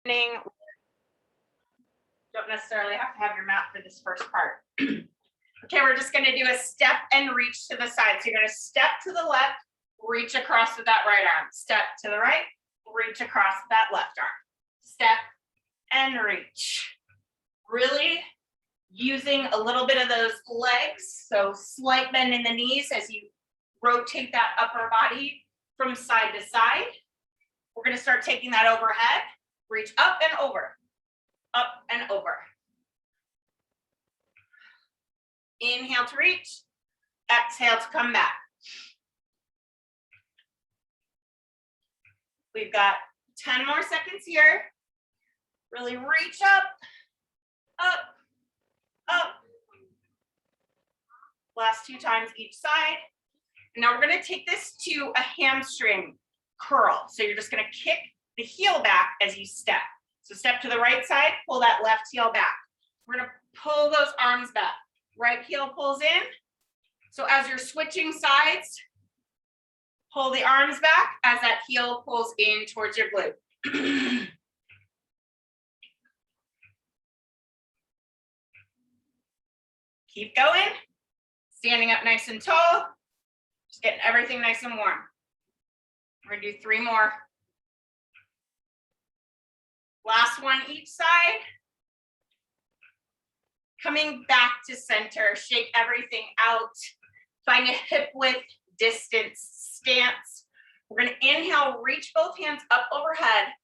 Don't necessarily have to have your mat for this first part. Okay, we're just gonna do a step and reach to the side. So you're gonna step to the left, reach across with that right arm. Step to the right, reach across with that left arm. Step and reach. Really using a little bit of those legs. So slight bend in the knees as you rotate that upper body from side to side. We're gonna start taking that overhead. Reach up and over, up and over. Inhale to reach, exhale to come back. We've got 10 more seconds here. Really reach up, up, up. Last 2 times each side. Now we're gonna take this to a hamstring curl. So you're just gonna kick the heel back as you step. So step to the right side, pull that left heel back. We're gonna pull those arms back. Right heel pulls in. So as you're switching sides, pull the arms back as that heel pulls in towards your glute. Keep going. Standing up nice and tall. Just getting everything nice and warm. We're gonna do 3 more. Last one each side. Coming back to center, shake everything out. Find a hip width distance stance. We're gonna inhale, reach both hands up overhead.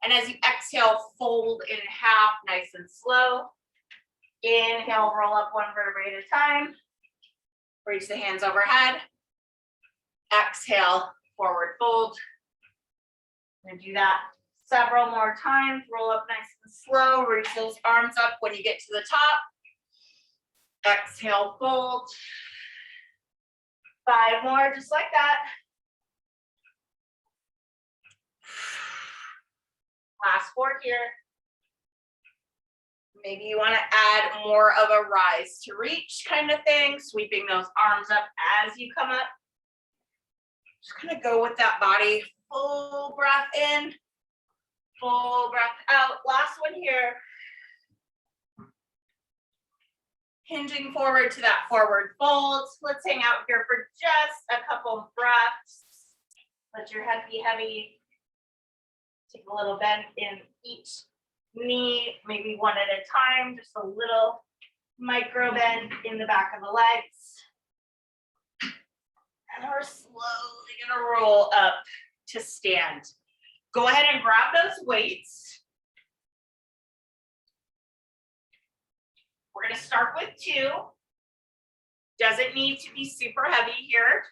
And as you exhale, fold in half, nice and slow. Inhale, roll up 1 vertebrae at a time. Reach the hands overhead. Exhale, forward fold. I'm gonna do that several more times. Roll up nice and slow. Reach those arms up when you get to the top. Exhale, fold. 5 more, just like that. Last 4 here. Maybe you want to add more of a rise to reach kind of thing, sweeping those arms up as you come up. Just gonna go with that body. Full breath in, full breath out. Last one here. Hinging forward to that forward fold. Let's hang out here for just a couple breaths. Let your head be heavy. Take a little bend in each knee, maybe 1 at a time, just a little micro bend in the back of the legs. And we're slowly gonna roll up to stand. Go ahead and grab those weights. We're gonna start with 2. Doesn't need to be super heavy here,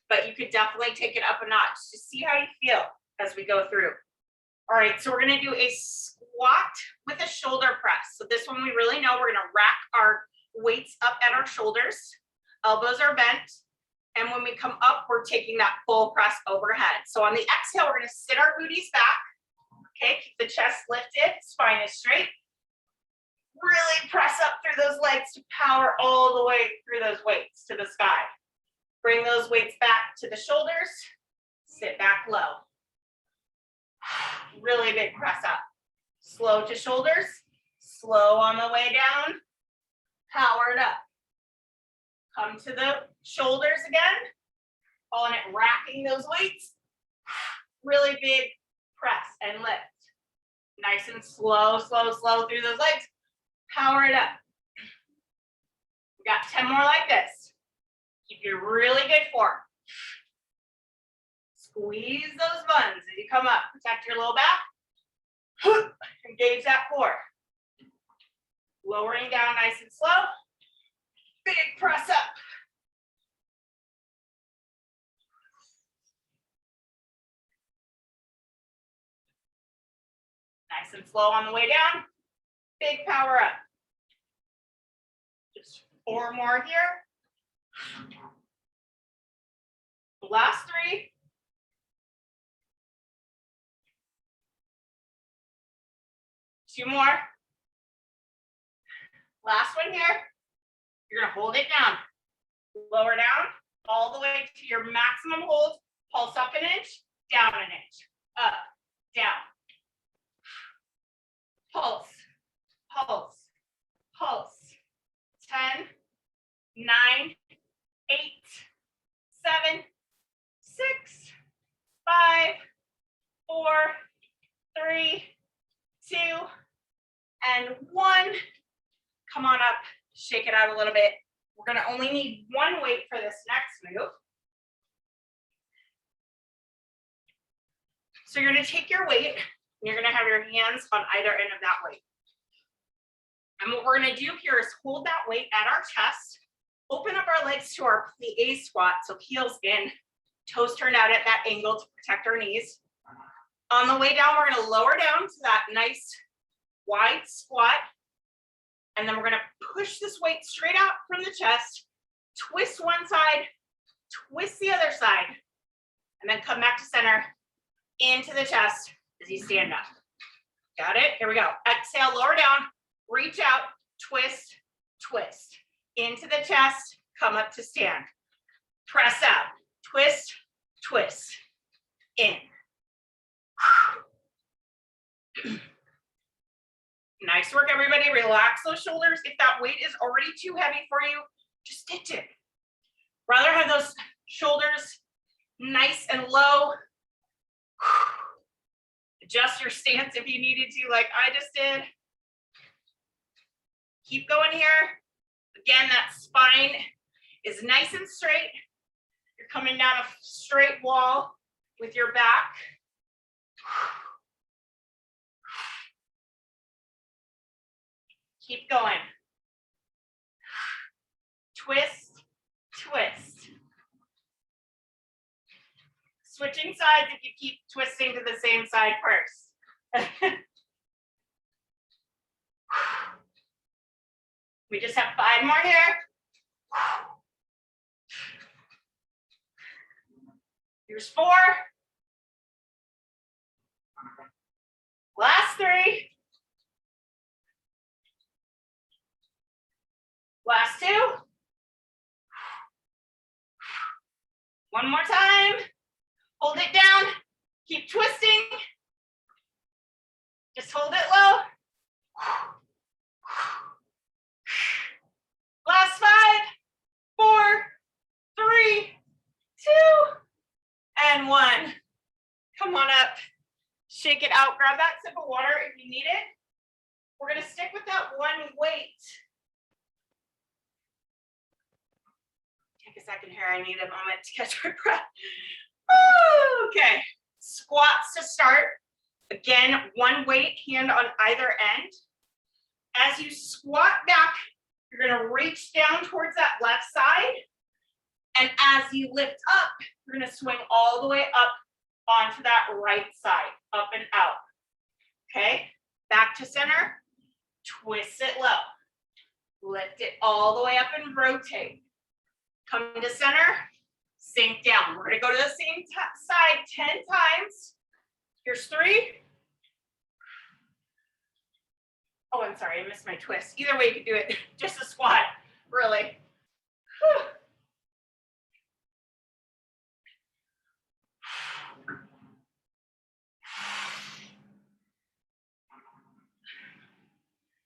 but you could definitely take it up a notch to see how you feel as we go through. All right, so we're gonna do a squat with a shoulder press. So this one we really know we're gonna rack our weights up at our shoulders. Elbows are bent. And when we come up, we're taking that full press overhead. So on the exhale, we're gonna sit our booties back. Okay, keep the chest lifted, spine is straight. Really press up through those legs to power all the way through those weights to the sky. Bring those weights back to the shoulders, sit back low. Really big press up. Slow to shoulders, slow on the way down, powered up. Come to the shoulders again, calling it racking those weights. Really big press and lift. Nice and slow, slow, slow through those legs. Power it up. We got 10 more like this. Keep your really good form. Squeeze those buns as you come up. Protect your low back. Engage that core. Lowering down nice and slow. Big press up. Nice and slow on the way down. Big power up. Just 4 more here. The last 3. Two more. Last one here. You're gonna hold it down. Lower down all the way to your maximum hold. Pulse up an inch, down an inch, up, down. 4, 3, 2, and 1. Come on up, shake it out a little bit. We're gonna only need one weight for this next move. So you're gonna take your weight, and you're gonna have your hands on either end of that weight. And what we're gonna do here is hold that weight at our chest, open up our legs to our plie squat, so heels in, toes turned out at that angle to protect our knees. On the way down, we're gonna lower down to that nice wide squat. And then we're gonna push this weight straight out from the chest, twist one side, twist the other side, and then come back to center into the chest as you stand up. Got it? Here we go. Exhale, lower down, reach out, twist, twist. Into the chest, come up to stand. Press out, twist, twist, in. Nice work, everybody. Relax those shoulders. If that weight is already too heavy for you, just ditch it. Rather have those shoulders nice and low. Adjust your stance if you needed to, like I just did. Keep going here. Again, that spine is nice and straight. You're coming down a straight wall with your back. Keep going. Twist, twist. Switching sides if you keep twisting to the same side first. We just have 5 more here. Here's 4. Last 3. Last 2. One more time. Hold it down. Keep twisting. Just hold it low. Last 5, 4, 3, 2, and 1. Come on up. Shake it out. Grab that sip of water if you need it. We're going to stick with that one weight. Take a second here. I need a moment to catch my breath. Okay. Squats to start. Again, one weight, hand on either end. As you squat back, you're going to reach down towards that left side. And as you lift up, you're going to swing all the way up onto that right side, up and out. Okay, back to center, twist it low. Lift it all the way up and rotate. Come to center, sink down. We're going to go to the same side 10 times. Here's 3. Oh, I'm sorry, I missed my twist. Either way, you can do it. Just a squat, really. Whew.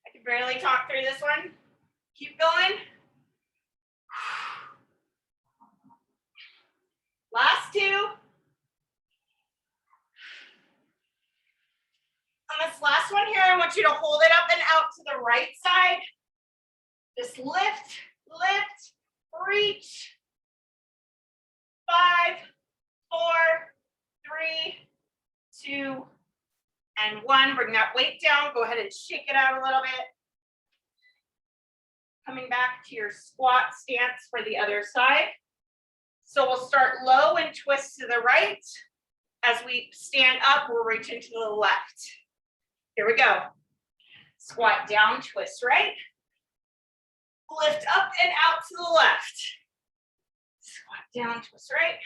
I can barely talk through this one. Keep going. Last 2. On this last one here, I want you to hold it up and out to the right side. Just lift, lift, reach. 5, 4, 3, 2, and 1. Bring that weight down. Go ahead and shake it out a little bit. Coming back to your squat stance for the other side. So we'll start low and twist to the right. As we stand up, we're reaching to the left. Here we go. Squat down, twist right. Lift up and out to the left. Squat down, twist right.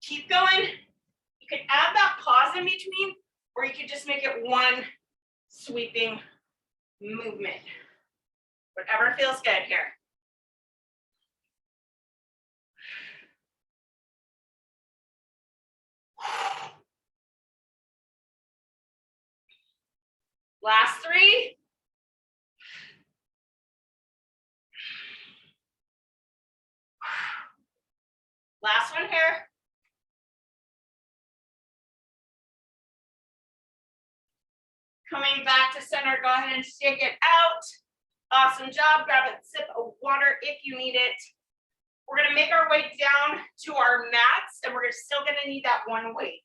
Keep going. You can add that pause in between, or you could just make it one sweeping movement. Whatever feels good here. Last 3. Last one here. Coming back to center, go ahead and shake it out. Awesome job. Grab a sip of water if you need it. We're gonna make our way down to our mats, and we're still gonna need that one weight.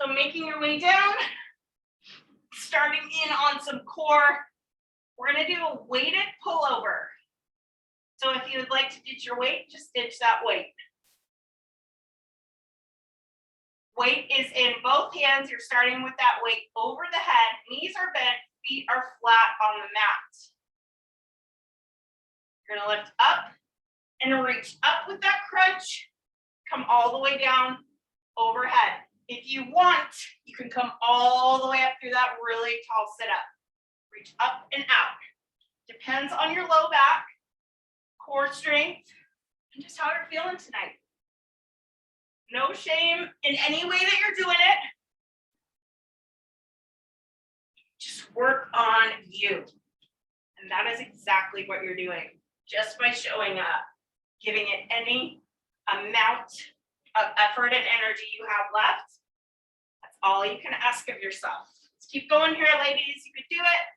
So making your way down, starting in on some core. We're gonna do a weighted pullover. So if you would like to ditch your weight, just ditch that weight. Weight is in both hands. You're starting with that weight over the head. Knees are bent, feet are flat on the mat. You're gonna lift up and reach up with that crunch. Come all the way down overhead. If you want, you can come all the way up through that really tall sit up. Reach up and out. Depends on your low back, core strength, and just how you're feeling tonight. No shame in any way that you're doing it. Just work on you. And that is exactly what you're doing. Just by showing up, giving it any amount of effort and energy you have left. That's all you can ask of yourself. Let's keep going here, ladies. You could do it.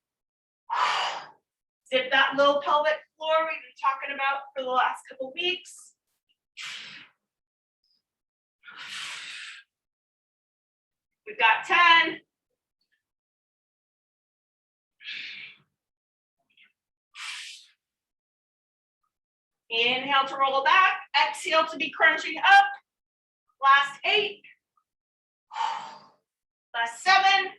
Zip that low pelvic floor we've been talking about for the last couple weeks. We've got 10. Inhale to roll back. Exhale to be crunching up. Last 8. Last 7.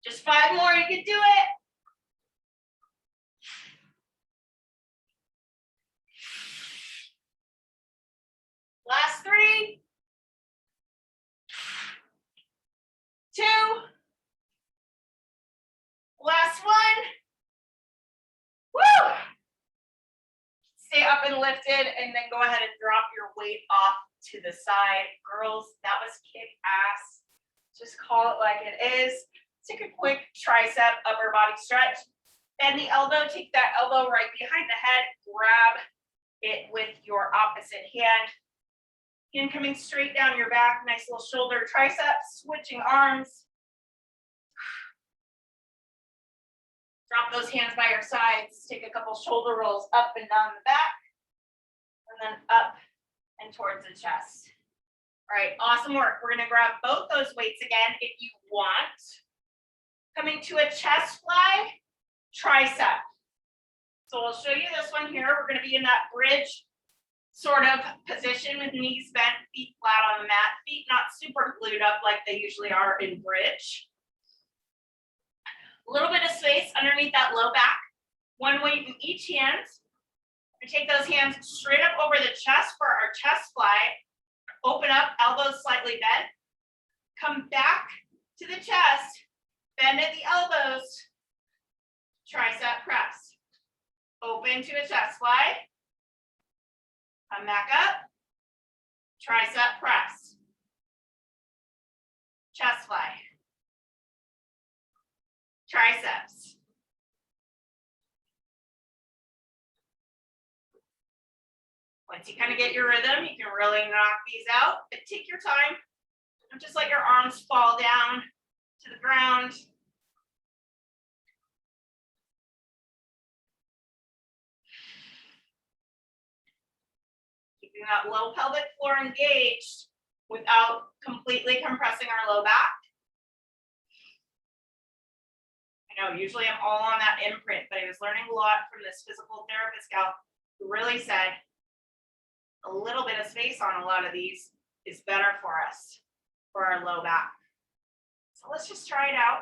Just 5 more, you can do it. Last 3. 2. Last 1. Woo! Stay up and lifted, and then go ahead and drop your weight off to the side. Girls, that was kick ass. Just call it like it is. Take a quick tricep upper body stretch. Bend the elbow, take that elbow right behind the head, grab it with your opposite hand. Hand coming straight down your back, nice little shoulder triceps, switching arms. Drop those hands by your sides. Take a couple shoulder rolls up and down the back, and then up and towards the chest. All right, awesome work. We're gonna grab both those weights again if you want. Coming to a chest fly, tricep. So we'll show you this one here. We're gonna be in that bridge sort of position with knees bent, feet flat on the mat, feet not super glued up like they usually are in bridge. A little bit of space underneath that low back. One weight in each hand. And take those hands straight up over the chest for our chest fly. Open up, elbows slightly bent. Come back to the chest. Bend at the elbows. Tricep press. Open to a chest fly. Come back up. Tricep press. Chest fly. Triceps. Once you kind of get your rhythm, you can really knock these out, but take your time. Don't just let your arms fall down to the ground. Keeping that low pelvic floor engaged without completely compressing our low back. I know, usually I'm all on that imprint, but I was learning a lot from this physical therapist gal who really said a little bit of space on a lot of these is better for us, for our low back. So let's just try it out.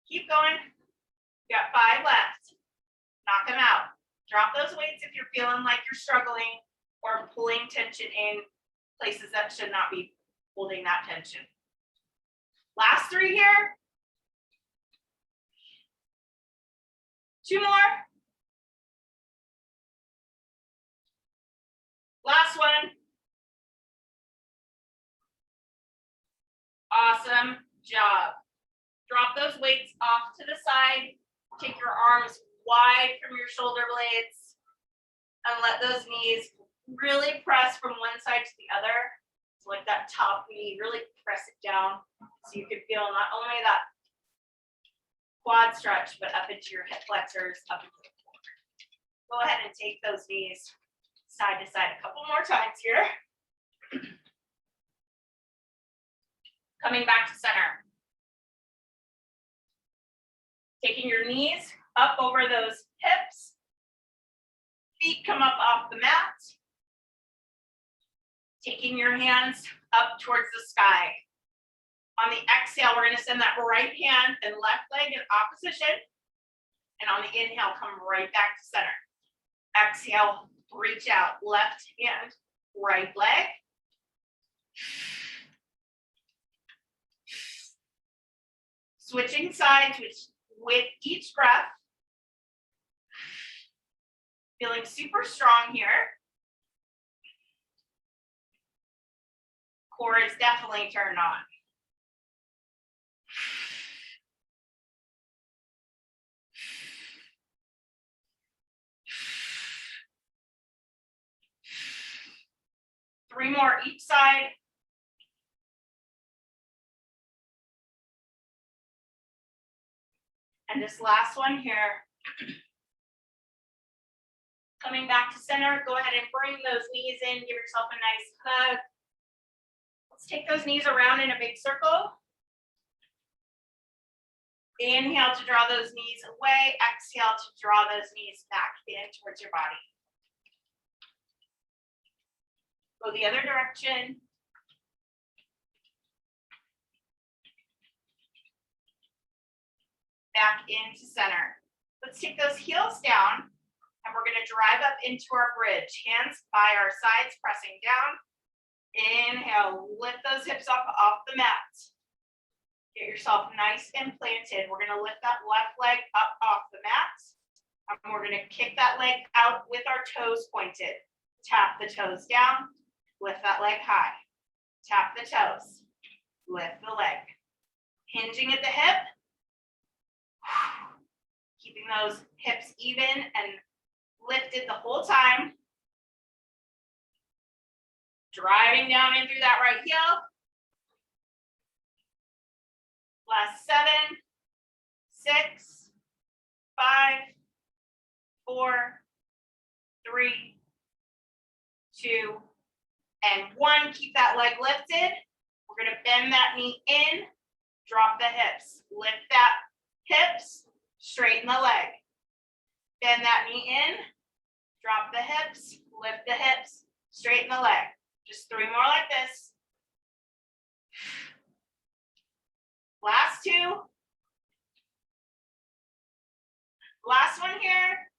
Keep going. You got 5 left. Knock them out. Drop those weights if you're feeling like you're struggling or pulling tension in places that should not be holding that tension. Last 3 here. 2 more. Last one. Awesome job. Drop those weights off to the side. Take your arms wide from your shoulder blades and let those knees really press from one side to the other. So like that top knee, really press it down so you can feel not only that quad stretch, but up into your hip flexors, up into the floor. Go ahead and take those knees side to side a couple more times here. Coming back to center. Taking your knees up over those hips. Feet come up off the mat. Taking your hands up towards the sky. On the exhale, we're going to send that right hand and left leg in opposition. And on the inhale, come right back to center. Exhale, reach out, left hand, right leg. Switching sides with each breath. Feeling super strong here. Core is definitely turned on. Three more each side. And this last one here. Coming back to center, go ahead and bring those knees in, give yourself a nice hug. Let's take those knees around in a big circle. Inhale to draw those knees away. Exhale to draw those knees back in towards your body. Go the other direction. Back into center. Let's take those heels down and we're going to drive up into our bridge. Hands by our sides, pressing down. Inhale, lift those hips up off the mat. Get yourself nice and planted. We're going to lift that left leg up off the mat. And we're going to kick that leg out with our toes pointed. Tap the toes down, lift that leg high. Tap the toes, lift the leg. Hinging at the hip. Keeping those hips even and lifted the whole time. Driving down in through that right heel. Last 7, 6, 5, 4, 3, 2, and 1. Keep that leg lifted. We're going to bend that knee in, drop the hips. Lift that hips, straighten the leg. Bend that knee in, drop the hips, lift the hips, straighten the leg. Just 3 more like this. Last 2. Last one here.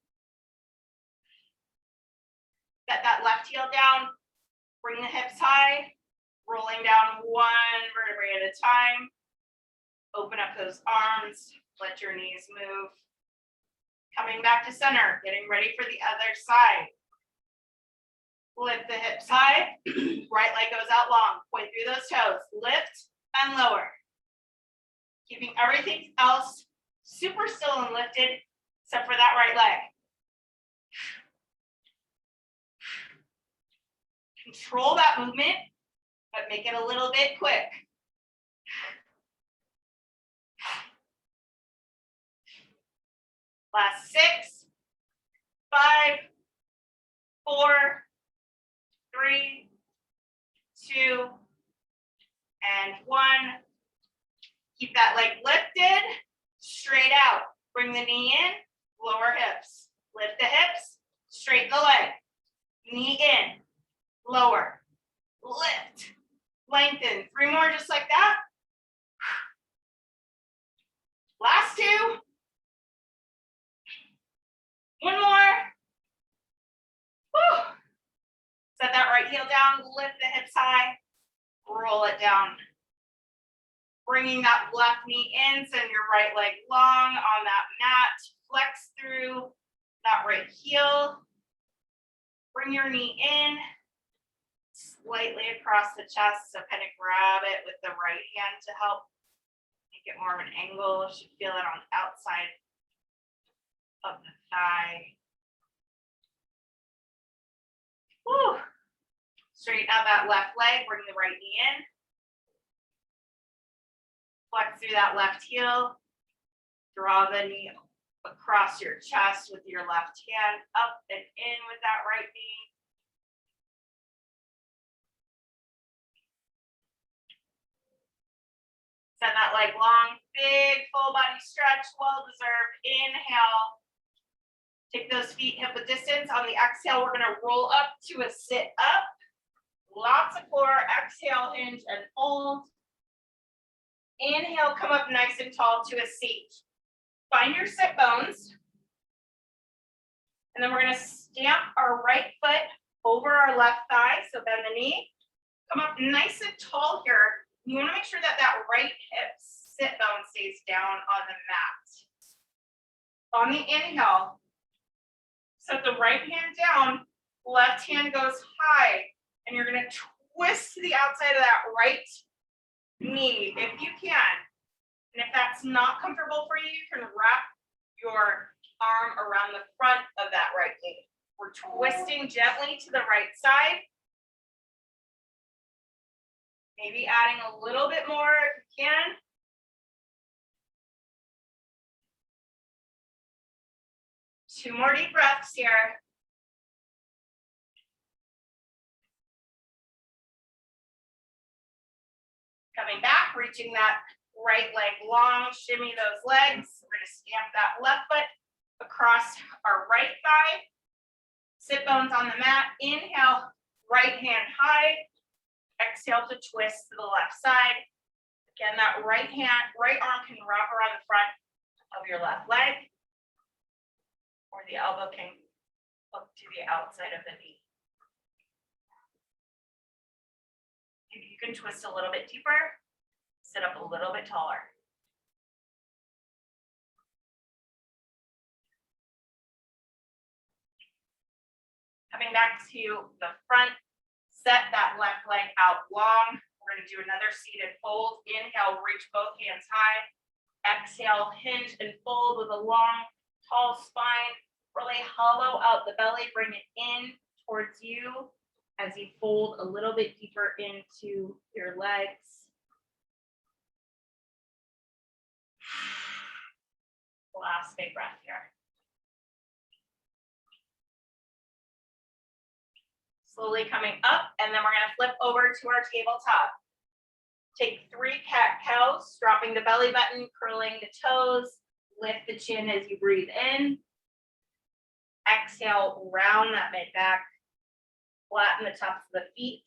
Set that left heel down, bring the hips high, rolling down 1 vertebrae at a time. Open up those arms, let your knees move. Coming back to center, getting ready for the other side. Lift the hips high, right leg goes out long, point through those toes, lift and lower. Keeping everything else super still and lifted, except for that right leg. Control that movement, but make it a little bit quick. Last 6, 5, 4, 3, 2, and 1. Keep that leg lifted, straight out. Bring the knee in, lower hips. Lift the hips, straighten the leg. Knee in, lower, lift, lengthen. 3 more just like that. Last 2. 1 more. Woo. Set that right heel down, lift the hips high, roll it down. Bringing that left knee in, send your right leg long on that mat. Flex through that right heel. Bring your knee in, slightly across the chest, so kind of grab it with the right hand to help make it more of an angle. You should feel it on the outside of the thigh. Woo. Straighten out that left leg, bring the right knee in. Flex through that left heel. Draw the knee across your chest with your left hand, up and in with that right knee. Send that leg long, big full body stretch, well-deserved. Inhale. Take those feet hip width distance. On the exhale, we're gonna roll up to a sit up. Lots of core. Exhale, hinge and fold. Inhale, come up nice and tall to a seat. Find your sit bones. And then we're gonna stamp our right foot over our left thigh. So bend the knee. Come up nice and tall here. You wanna make sure that that right hip sit bone stays down on the mat. On the inhale, set the right hand down, left hand goes high, and you're gonna twist to the outside of that right knee if you can. And if that's not comfortable for you, you can wrap your arm around the front of that right knee. We're twisting gently to the right side. Maybe adding a little bit more if you can. Two more deep breaths here. Coming back, reaching that right leg long, shimmy those legs. We're gonna stamp that left foot across our right thigh. Sit bones on the mat. Inhale, right hand high. Exhale to twist to the left side. Again, that right arm can wrap around the front of your left leg, or the elbow can look to the outside of the knee. If you can twist a little bit deeper, sit up a little bit taller. Coming back to the front, set that left leg out long. We're gonna do another seated fold. Inhale, reach both hands high. Exhale, hinge and fold with a long, tall spine. Really hollow out the belly, bring it in towards you as you fold a little bit deeper into your legs. Last big breath here. Slowly coming up, and then we're gonna flip over to our tabletop. Take 3 cat-cows, dropping the belly button, curling the toes, lift the chin as you breathe in. Exhale, round that mid back, flatten the tops of the feet.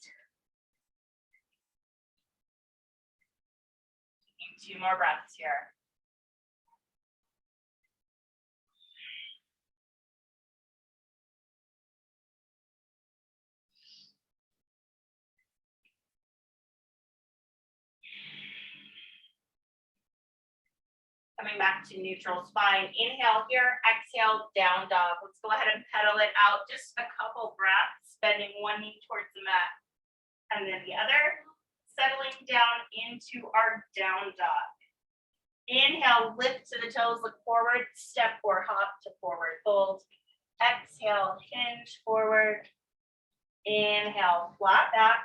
2 more breaths here. Coming back to neutral spine. Inhale here, exhale, down dog. Let's go ahead and pedal it out just a couple breaths, bending one knee towards the mat and then the other, settling down into our down dog. Inhale, lift to the toes, look forward, step or hop to forward fold. Exhale, hinge forward. Inhale, flat back.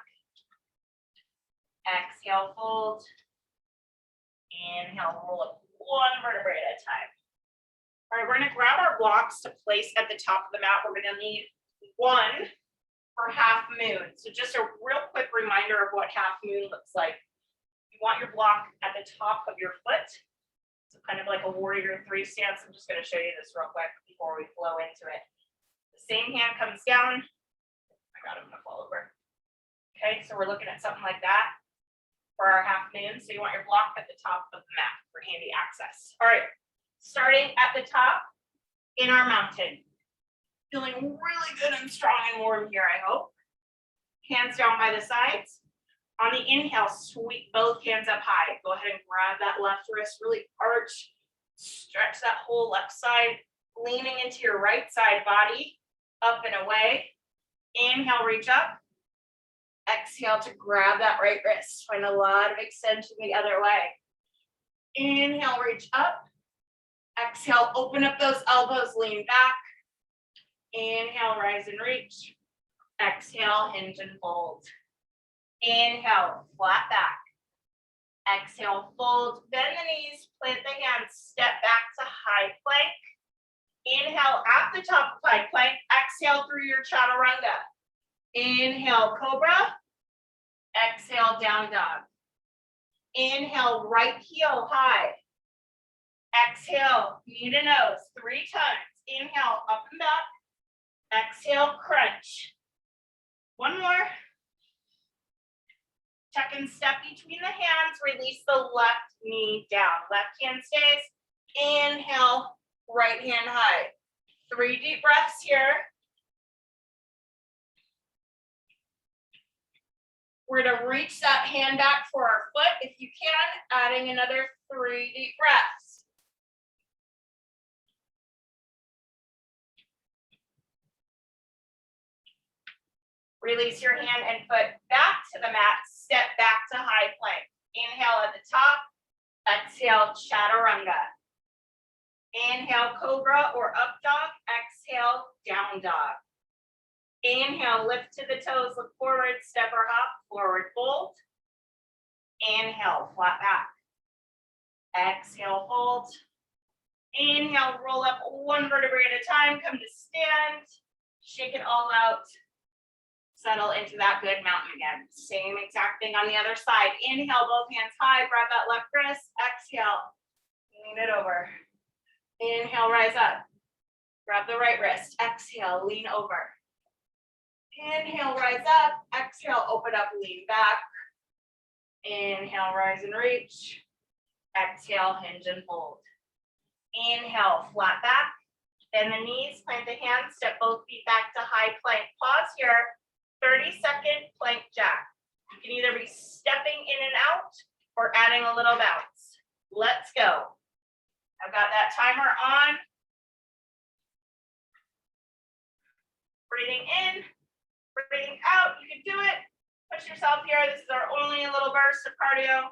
Exhale, fold. Inhale, roll up 1 vertebrae at a time. All right, we're gonna grab our blocks to place at the top of the mat. We're gonna need 1 for half moon. So just a real quick reminder of what half moon looks like. You want your block at the top of your foot. So kind of like a warrior 3 stance. I'm just gonna show you this real quick before we flow into it. The same hand comes down. Oh my God, I'm gonna fall over. Okay, so we're looking at something like that for our half moon. So you want your block at the top of the mat for handy access. All right, starting at the top in our mountain. Feeling really good and strong and warm here, I hope. Hands down by the sides. On the inhale, sweep both hands up high. Go ahead and grab that left wrist, really arch, stretch that whole left side, leaning into your right side body, up and away. Inhale, reach up. Exhale to grab that right wrist. Find a lot of extension the other way. Inhale, reach up. Exhale, open up those elbows, lean back. Inhale, rise and reach. Exhale, hinge and fold. Inhale, flat back. Exhale, fold, bend the knees, plant the hands, step back to high plank. Inhale at the top of high plank, exhale through your chaturanga. Inhale, cobra. Exhale, down dog. Inhale, right heel high. Exhale, knee to nose 3 times. Inhale, up and back. Exhale, crunch. One more. Check and step between the hands. Release the left knee down. Left hand stays. Inhale, right hand high. 3 deep breaths here. We're gonna reach that hand back for our foot if you can, adding another 3 deep breaths. Release your hand and foot back to the mat, step back to high plank. Inhale at the top, exhale, chaturanga. Inhale, cobra or up dog, exhale, down dog. Inhale, lift to the toes, look forward, step or hop, forward fold. Inhale, flat back. Exhale, fold. Inhale, roll up 1 vertebrae at a time, come to stand, shake it all out. Settle into that good mountain again. Same exact thing on the other side. Inhale, both hands high, grab that left wrist. Exhale, lean it over. Inhale, rise up. Grab the right wrist. Exhale, lean over. Inhale, rise up. Exhale, open up, lean back. Inhale, rise and reach. Exhale, hinge and fold. Inhale, flat back. Bend the knees, plant the hands, step both feet back to high plank. Pause here. 30-second plank jack. You can either be stepping in and out or adding a little bounce. Let's go. I've got that timer on. Breathing in, breathing out. You can do it. Push yourself here. This is our only little burst of cardio.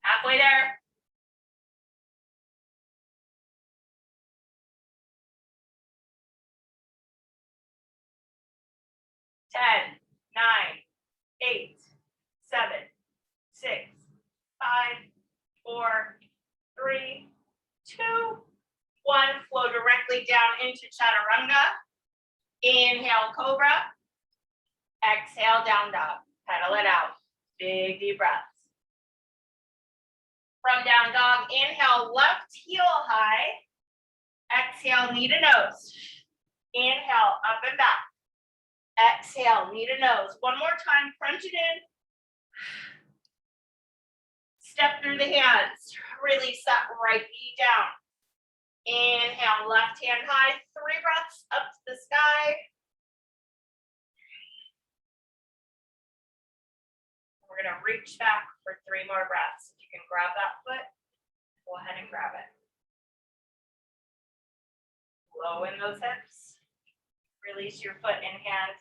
Halfway there. 10, 9, 8, 7, 6, 5, 4, 3, 2, 1. Flow directly down into chaturanga. Inhale, cobra. Exhale, down dog. Pedal it out. Big deep breaths. From down dog, inhale, left heel high. Exhale, knee to nose. Inhale, up and back. Exhale, knee to nose. One more time, crunch it in. Step through the hands. Release that right knee down. Inhale, left hand high. 3 breaths up to the sky. We're gonna reach back for 3 more breaths. If you can grab that foot, go ahead and grab it. Low in those hips. Release your foot and hand.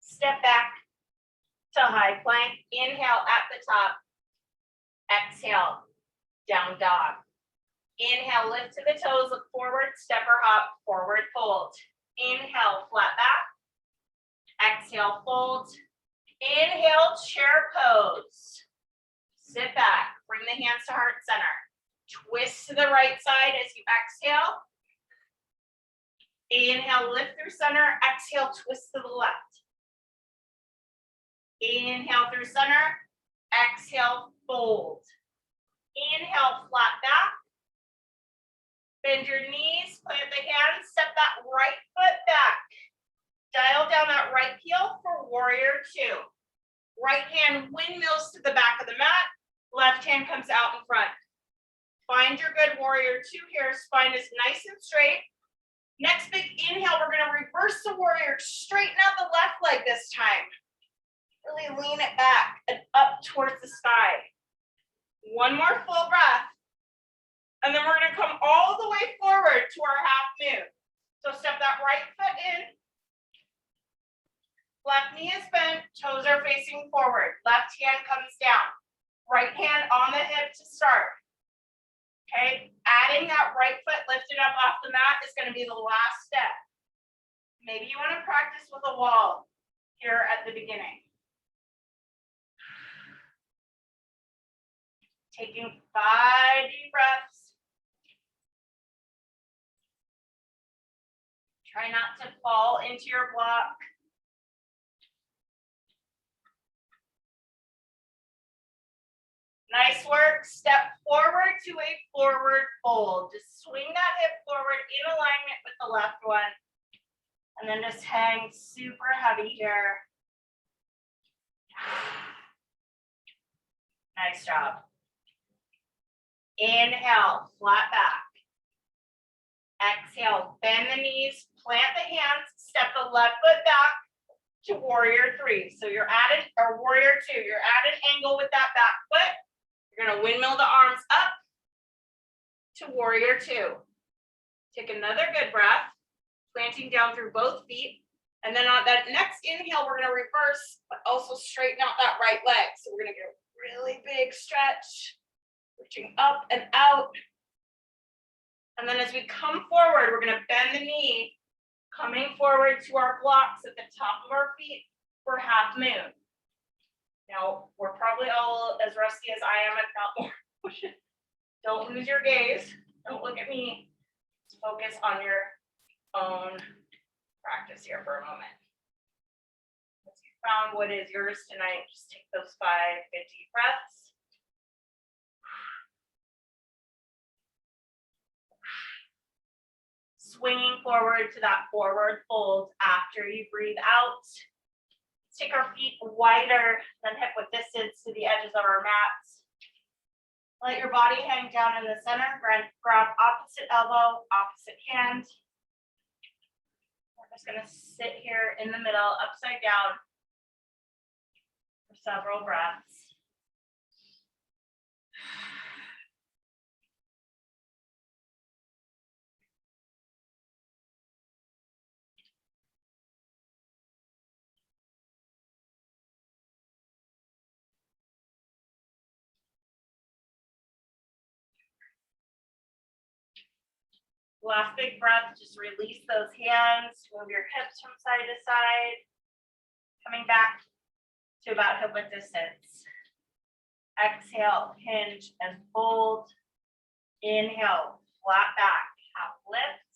Step back to high plank. Inhale at the top. Exhale, down dog. Inhale, lift to the toes, look forward, step or hop, forward fold. Inhale, flat back. Exhale, fold. Inhale, chair pose. Sit back, bring the hands to heart center. Twist to the right side as you exhale. Inhale, lift through center. Exhale, twist to the left. Inhale through center. Exhale, fold. Inhale, flat back. Bend your knees, plant the hands, step that right foot back. Dial down that right heel for warrior 2. Right hand windmills to the back of the mat. Left hand comes out in front. Find your good warrior 2 here. Spine is nice and straight. Next big inhale, we're gonna reverse the warrior. Straighten out the left leg this time. Really lean it back and up towards the sky. One more full breath. And then we're gonna come all the way forward to our half moon. So step that right foot in. Left knee is bent, toes are facing forward. Left hand comes down. Right hand on the hip to start. Okay, adding that that right foot lifted up off the mat is going to be the last step. Maybe you want to practice with a wall here at the beginning. Taking 5 deep breaths. Try not to fall into your block. Nice work. Step forward to a forward fold. Just swing that hip forward in alignment with the left one. And then just hang super heavy here. Nice job. Inhale, flat back. Exhale, bend the knees, plant the hands, step the left foot back to warrior 3. So you're at it, or warrior 2. You're at an angle with that back foot. You're gonna windmill the arms up to warrior 2. Take another good breath, planting down through both feet. And then on that next inhale, we're gonna reverse, but also straighten out that right leg. So we're gonna get a really big stretch, reaching up and out. And then as we come forward, we're gonna bend the knee, coming forward to our blocks at the top of our feet for half moon. Now, we're probably all as rusty as I am, if not more. Don't lose your gaze. Don't look at me. Just focus on your own practice here for a moment. Once you found what is yours tonight, just take those 5 good deep breaths. Swinging forward to that forward fold after you breathe out. Take our feet wider than hip width distance to the edges of our mats. Let your body hang down in the center. Grab opposite elbow, opposite hand. We're just going to sit here in the middle, upside down, for several breaths. Last big breath, just release those hands, move your hips from side to side, coming back to about hip width distance. Exhale, hinge and fold. Inhale, flat back, half lift.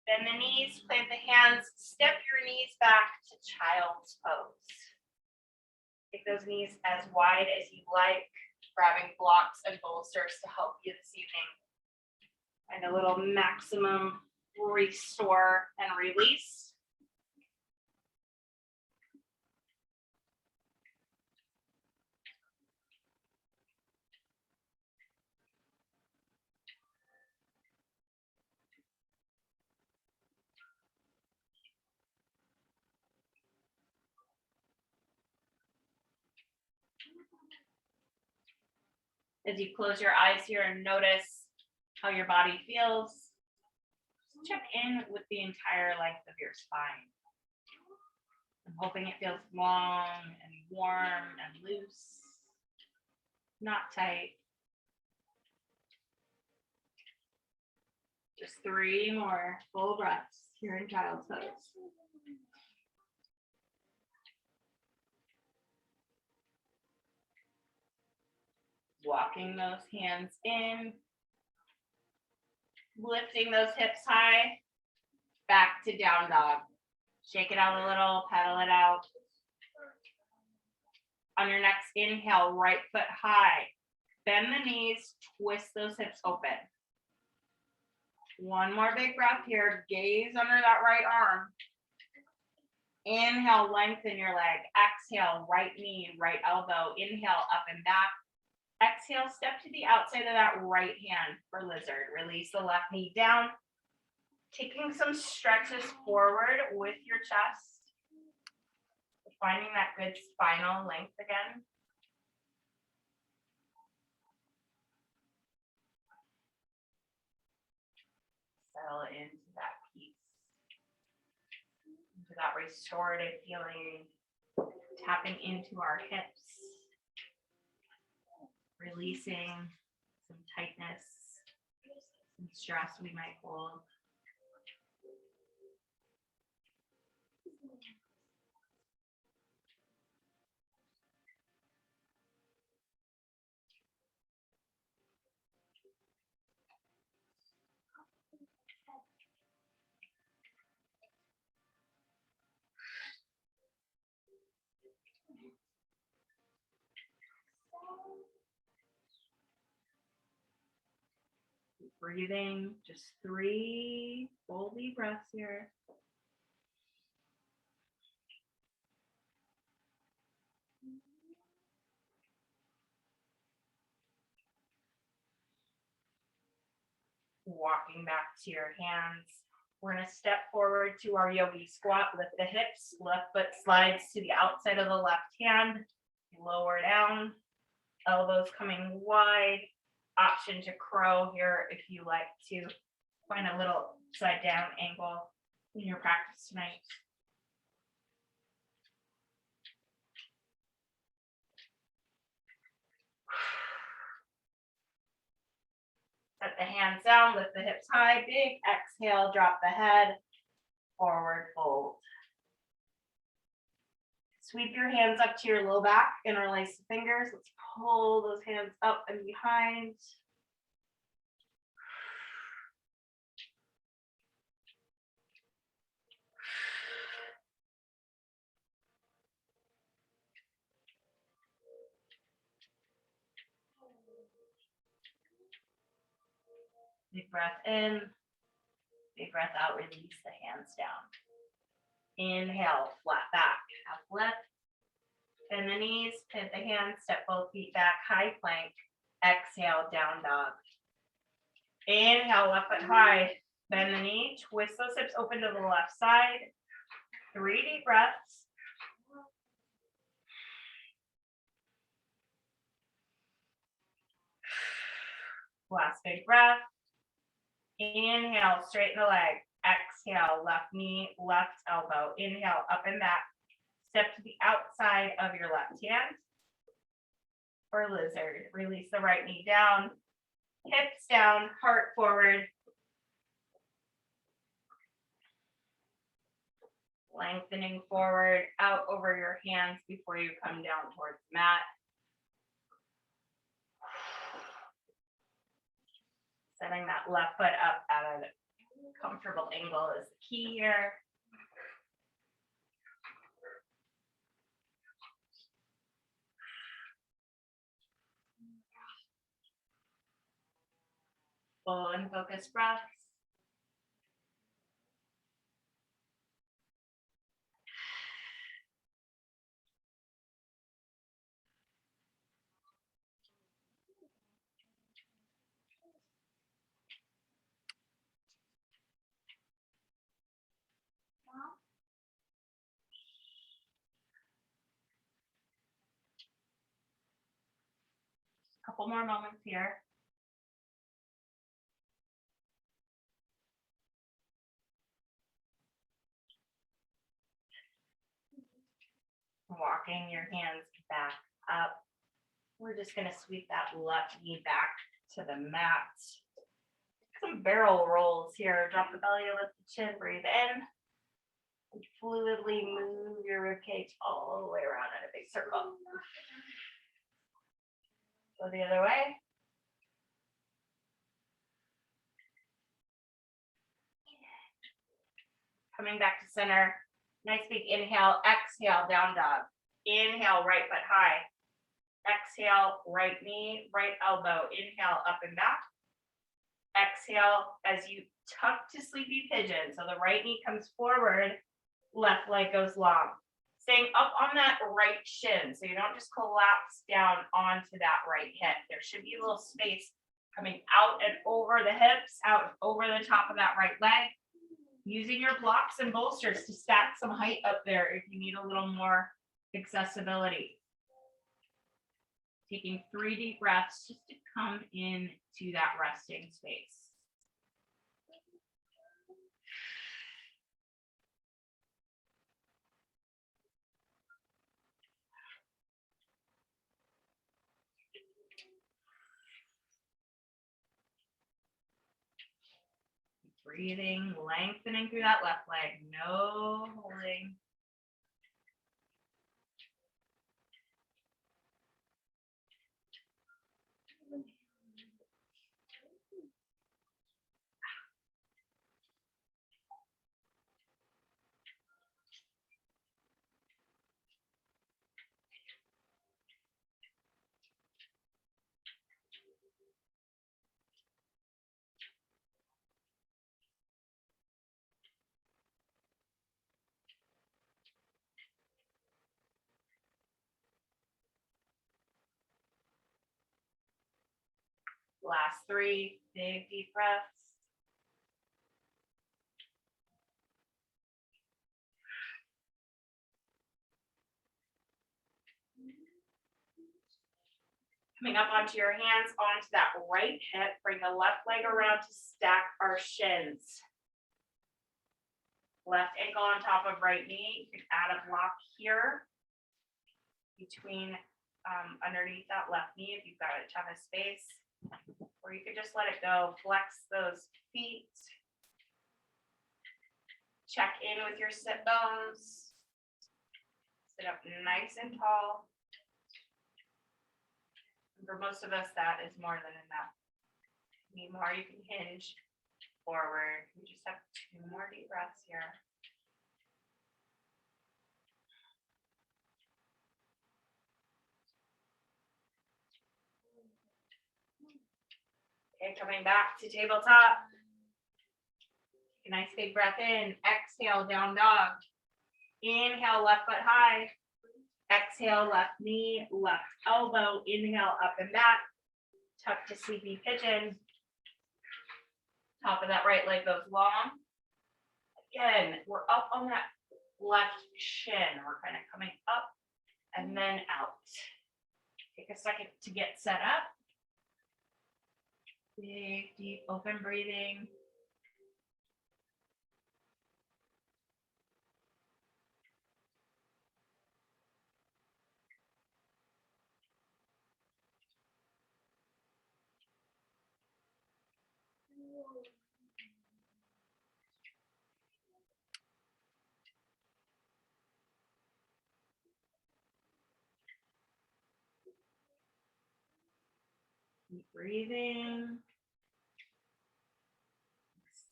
Bend the knees, plant the hands, step your knees back to child's pose. Take those knees as wide as you like, grabbing blocks and bolsters to help you this evening. And a little maximum restore and release. As you close your eyes here and notice how your body feels, just check in with the entire length of your spine. I'm hoping it feels long and warm and loose, not tight. Just 3 more full breaths here in child's pose. Walking those hands in, lifting those hips high, back to down dog. Shake it out a little, pedal it out. On your next inhale, right foot high. Bend the knees, twist those hips open. One more big breath here, gaze under that right arm. Inhale, lengthen your leg. Exhale, right knee, right elbow. Inhale, up and back. Exhale, step to the outside of that right hand for lizard. Release the left knee down. Taking some stretches forward with your chest. Finding that good spinal length again. Settle into that peace. Into that restorative feeling. Tapping into our hips. Releasing some tightness, stress we might hold. Breathing, just 3 full deep breaths here. Walking back to your hands. We're going to step forward to our yogi squat. Lift the hips, left foot slides to the outside of the left hand. Lower down, elbows coming wide. Option to crow here if you like to find a little side down angle in your practice tonight. Set the hands down, lift the hips high, big exhale, drop the head, forward fold. Sweep your hands up to your low back, interlace the fingers. Let's pull those hands up and behind. Big breath in, big breath out, release the hands down. Inhale, flat back, half lift. Bend the knees, pivot the hands, step both feet back, high plank. Exhale, down dog. Inhale, left foot high. Bend the knee, twist those hips open to the left side. 3 deep breaths. Last big breath. Inhale, straighten the leg. Exhale, left knee, left elbow. Inhale, up and back. Step to the outside of your left hand. For lizard, release the right knee down. Hips down, heart forward. Lengthening forward, out over your hands before you come down towards the mat. Setting that left foot up at a comfortable angle is the key here. Full and focused breaths. Couple more moments here. Walking your hands back up. We're just going to sweep that left knee back to the mat. Some barrel rolls here. Drop the belly, lift the chin, breathe in. And fluidly move your ribcage all the way around in a big circle. Go the other way. Coming back to center. Nice big inhale, exhale, down dog. Inhale, right foot high. Exhale, right knee, right elbow. Inhale, up and back. Exhale as you tuck to sleepy pigeon. So the right knee comes forward, left leg goes long. Staying up on that right shin, so you don't just collapse down onto that right hip. There should be a little space coming out and over the hips, out over the top of that right leg. Using your blocks and bolsters to stack some height up there if you need a little more accessibility. Taking 3 deep breaths just to come into that resting space. Breathing, lengthening through that left leg, no holding. Last 3 big deep breaths. Coming up onto your hands, onto that right hip, bring the left leg around to stack our shins. Left ankle on top of right knee. You can add a block here between underneath that left knee if you've got a ton of space. Or you could just let it go. Flex those feet. Check in with your sit bones. Sit up nice and tall. And for most of us, that is more than enough. If you need more, you can hinge forward. We just have 2 more deep breaths here. Okay, coming back to tabletop. Take a nice big breath in. Exhale, down dog. Inhale, left foot high. Exhale, left knee, left elbow. Inhale, up and back. Tuck to sleepy pigeon. Top of that right leg goes long. Again, we're up on that left shin. We're kind of coming up and then out. Take a second to get set up. Big, deep, open breathing. Keep breathing.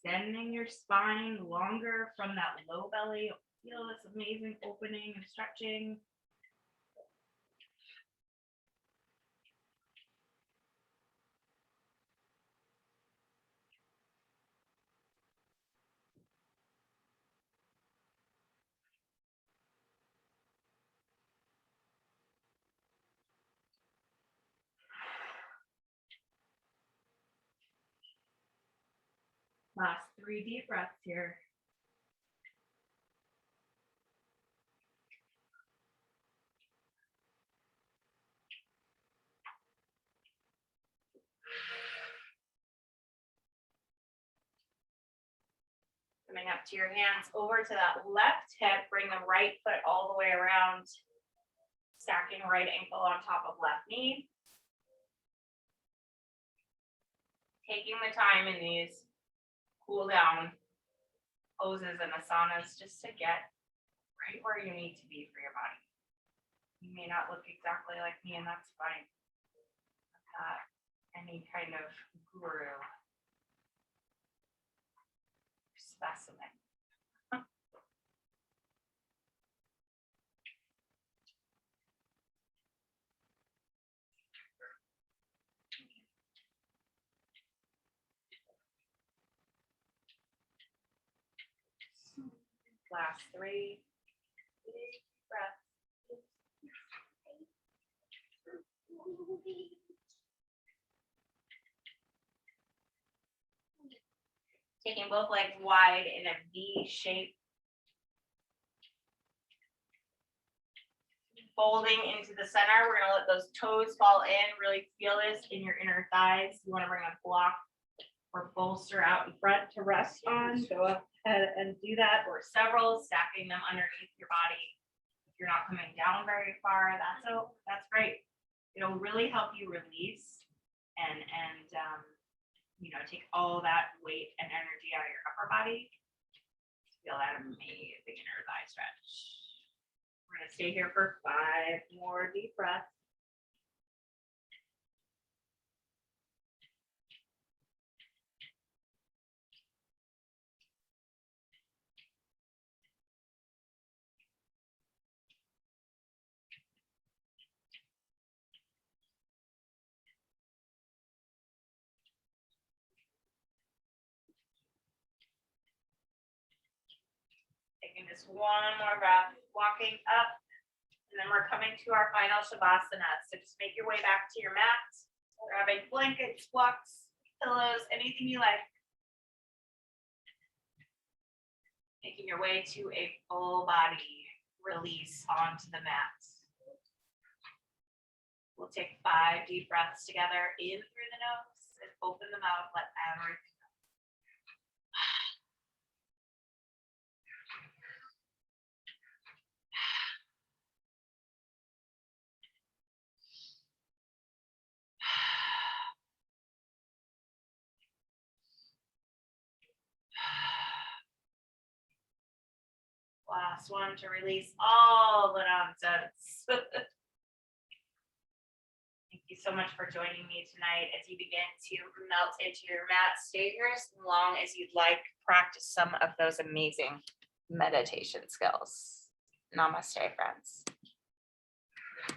Extending your spine longer from that low belly. Feel this amazing opening and stretching. Last 3 deep breaths here. Coming up to your hands, over to that left hip, bring the right foot all the way around, stacking right ankle on top of left knee. Taking the time in these cool down poses and asanas just to get right where you need to be for your body. You may not look exactly like me, and that's fine. I'm not any kind of guru specimen. Last 3 big breaths. Taking both legs wide in a V shape. Folding into the center. We're gonna let those toes fall in. Really feel this in your inner thighs. You want to bring a block or bolster out in front to rest on. Go up ahead and do that, or several, stacking them underneath your body. If you're not coming down very far, that's great. It'll really help you release and take all that weight and energy out of your upper body. Feel that amazing inner thigh stretch. We're gonna stay here for 5 more deep breaths. Taking just one more breath, walking up, and then we're coming to our final Shavasana. So just make your way back to your mat, grabbing blankets, blocks, pillows, anything you like. Making your way to a full body release onto the mat. We'll take 5 deep breaths together in through the nose and open the mouth, let everything. Last one to release all the nonsense. Thank you so much for joining me tonight as you begin to melt into your mat. Stay here as long as you'd like. Practice some of those amazing meditation skills. Namaste, friends.